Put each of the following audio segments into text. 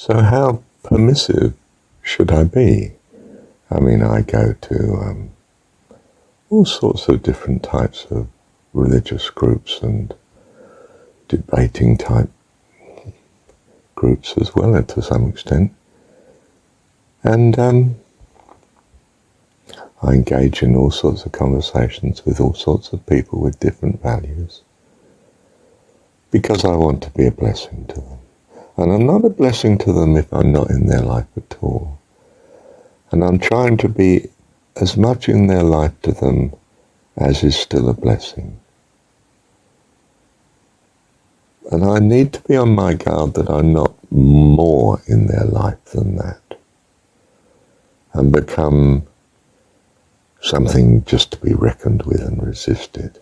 So how permissive should I be? I mean, I go to all sorts of different types of religious groups and debating type groups as well, to some extent. And I engage in all sorts of conversations with all sorts of people with different values because I want to be a blessing to them. And I'm not a blessing to them if I'm not in their life at all. And I'm trying to be as much in their life to them as is still a blessing. And I need to be on my guard that I'm not more in their life than that and become something just to be reckoned with and resisted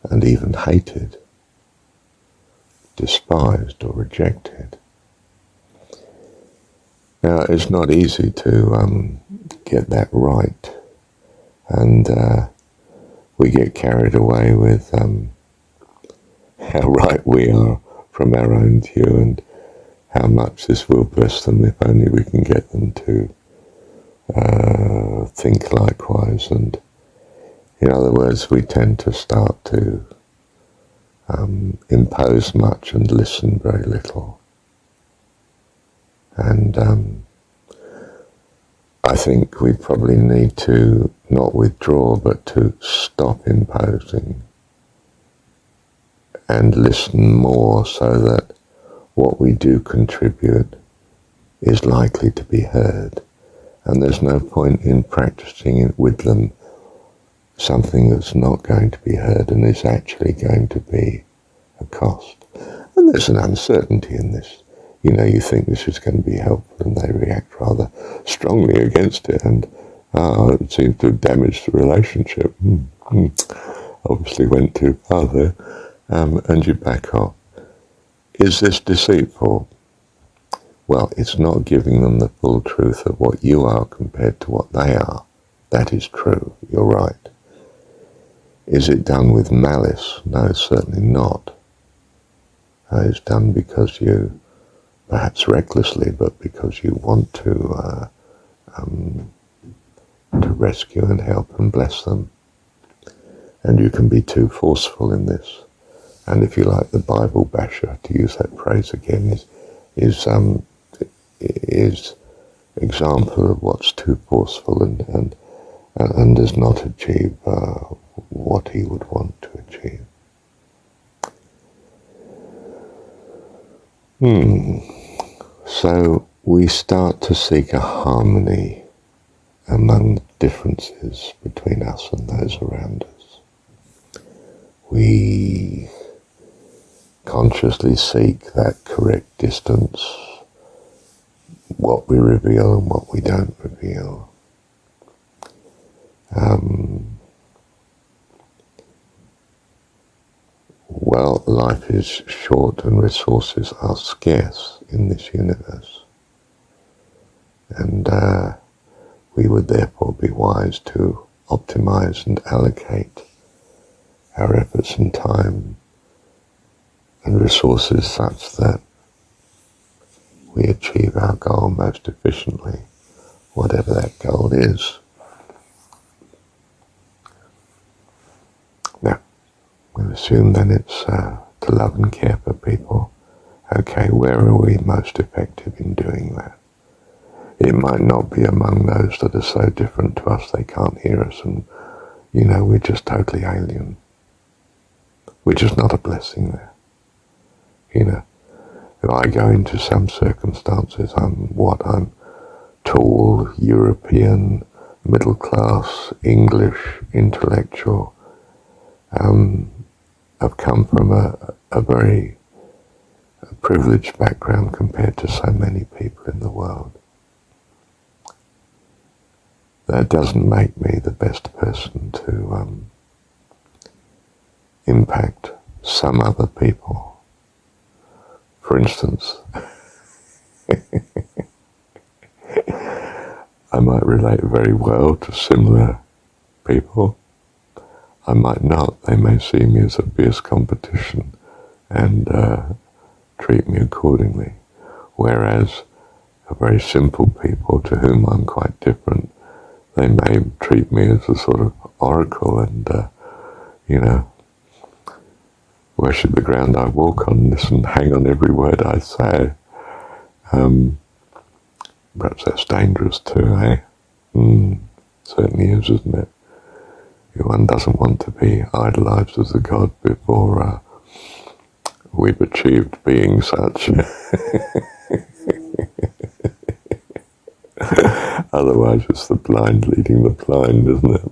and even hated, despised or rejected. Now, it's not easy to get that right, and we get carried away with how right we are from our own view and how much this will bless them if only we can get them to think likewise. And in other words, we tend to start to impose much and listen very little. And I think we probably need to not withdraw, but to stop imposing and listen more so that what we do contribute is likely to be heard. And there's no point in practicing it with them something that's not going to be heard and is actually going to be a cost. And there's an uncertainty in this. You know, you think this is going to be helpful and they react rather strongly against it, and it seems to have damaged the relationship. Obviously went too far there, and you back off. Is this deceitful? Well, it's not giving them the full truth of what you are compared to what they are. That is true. You're right. Is it done with malice? No, certainly not. It's done because you, perhaps recklessly, but because you want to rescue and help and bless them. And you can be too forceful in this. And if you like, the Bible basher, to use that phrase again, is example of what's too forceful and does not achieve what he would want to achieve. So we start to seek a harmony among the differences between us and those around us. We consciously seek that correct distance, what we reveal and what we don't reveal. Well, life is short and resources are scarce in this universe. And we would therefore be wise to optimize and allocate our efforts and time and resources such that we achieve our goal most efficiently, whatever that goal is. Now, we'll assume then it's to love and care for people. Okay, where are we most effective in doing that? It might not be among those that are so different to us they can't hear us and, you know, we're just totally alien. We're just not a blessing there. You know, if I go into some circumstances, I'm tall, European, middle class, English, intellectual. I've come from a very privileged background compared to so many people in the world. That doesn't make me the best person to impact some other people. For instance, I might relate very well to similar people. I might not. They may see me as a fierce competition and treat me accordingly. Whereas a very simple people to whom I'm quite different, they may treat me as a sort of oracle and, worship the ground I walk on, listen, hang on every word I say. Perhaps that's dangerous too, eh? Certainly is, isn't it? One doesn't want to be idolized as a god before we've achieved being such. Otherwise it's the blind leading the blind, isn't it?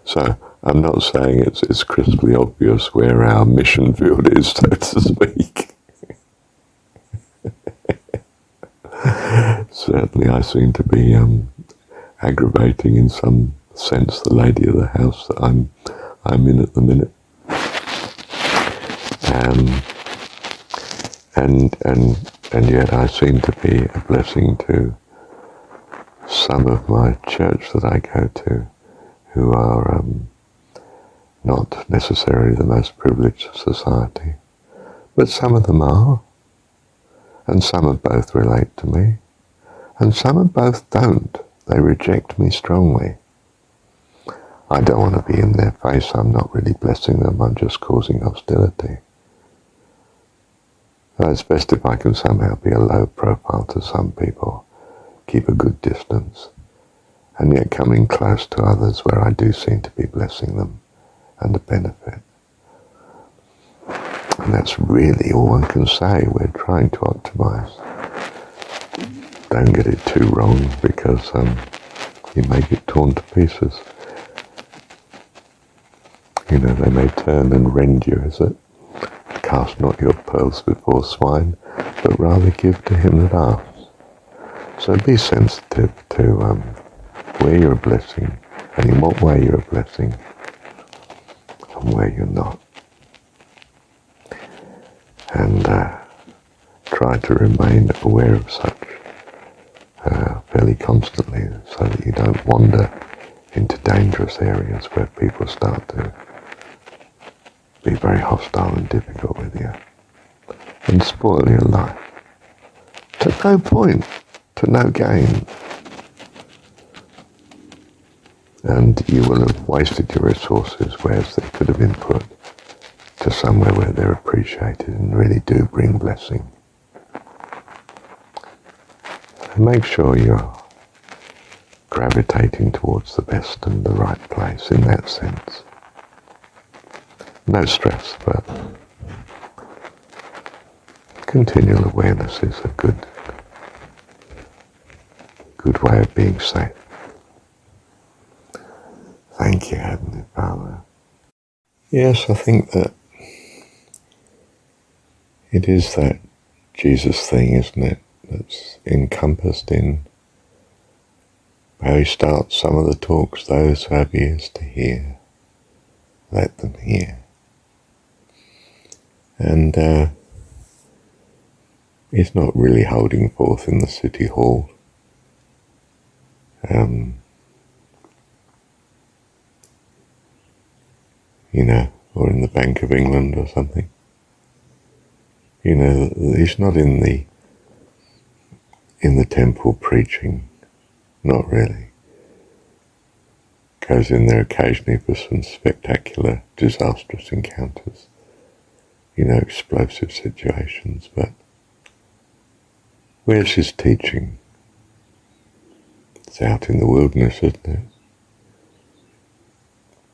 So I'm not saying it's crisply obvious where our mission field is, so to speak. Certainly I seem to be aggravating in some sense the lady of the house that I'm in at the minute. And yet I seem to be a blessing to some of my church that I go to, who are not necessarily the most privileged of society, but some of them are, and some of both relate to me, and some of both don't. They reject me strongly. I don't want to be in their face. I'm not really blessing them. I'm just causing hostility. So it's best if I can somehow be a low profile to some people, keep a good distance, and yet coming close to others where I do seem to be blessing them and a benefit. And that's really all one can say. We're trying to optimize. Don't get it too wrong, because you may get torn to pieces. They may turn and rend you, is it? Cast not your pearls before swine, but rather give to him that asks. So be sensitive to where you're a blessing, and in what way you're a blessing, and where you're not. And try to remain aware of such fairly constantly, so that you don't wander into dangerous areas where people start to be very hostile and difficult with you and spoil your life to no point, to no gain. And you will have wasted your resources, whereas they could have been put to somewhere where they're appreciated and really do bring blessing. So make sure you're gravitating towards the best and the right place in that sense. No stress, but continual awareness is a good way of being safe. Thank you, Heavenly Father. Yes, I think that it is that Jesus thing, isn't it, that's encompassed in how he starts some of the talks. Those who have ears to hear, let them hear. And he's not really holding forth in the city hall. Or in the Bank of England or something. He's not in the temple preaching, not really. Goes in there occasionally for some spectacular, disastrous encounters, explosive situations, but where's his teaching? It's out in the wilderness, isn't it?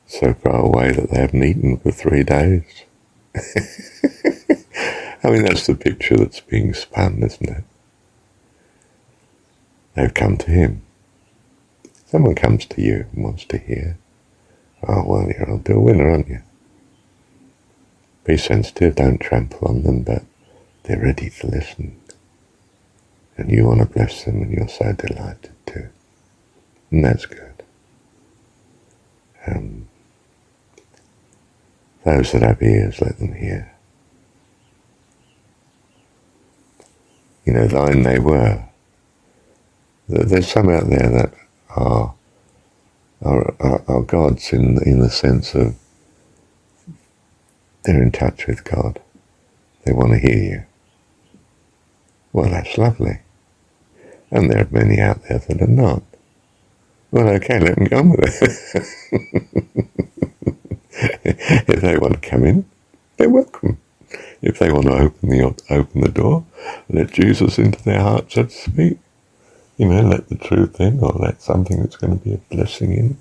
So far away that they haven't eaten for 3 days. I mean, that's the picture that's being spun, isn't it? They've come to him. Someone comes to you and wants to hear. Oh, well, you're on to a winner, aren't you? Be sensitive, don't trample on them, but they're ready to listen. And you want to bless them, and you're so delighted too. And that's good. Those that have ears, let them hear. Thine they were. There's some out there that are gods in the sense of they're in touch with God. They want to hear you. Well, that's lovely. And there are many out there that are not. Well, okay, let them go on with it. If they want to come in, they're welcome. If they want to open the door, let Jesus into their heart, so to speak. Let the truth in, or let something that's going to be a blessing in.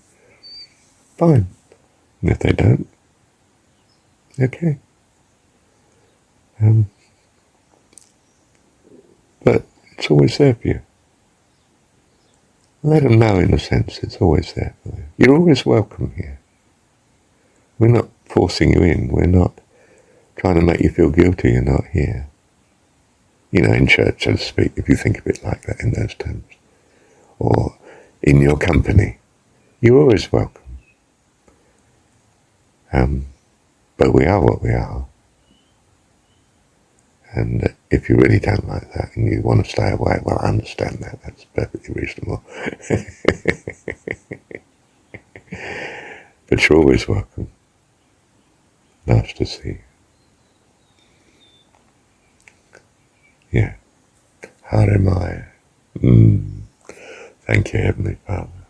Fine. And if they don't, okay. But it's always there for you. Let them know, in a sense, it's always there for you. You're always welcome here. We're not forcing you in. We're not trying to make you feel guilty you're not here. In church, so to speak, if you think of it like that in those terms. Or in your company. You're always welcome. But we are what we are. And if you really don't like that and you want to stay away, well, I understand that. That's perfectly reasonable. But you're always welcome. Nice to see you. Yeah. Haarimiy. Thank you, Heavenly Father.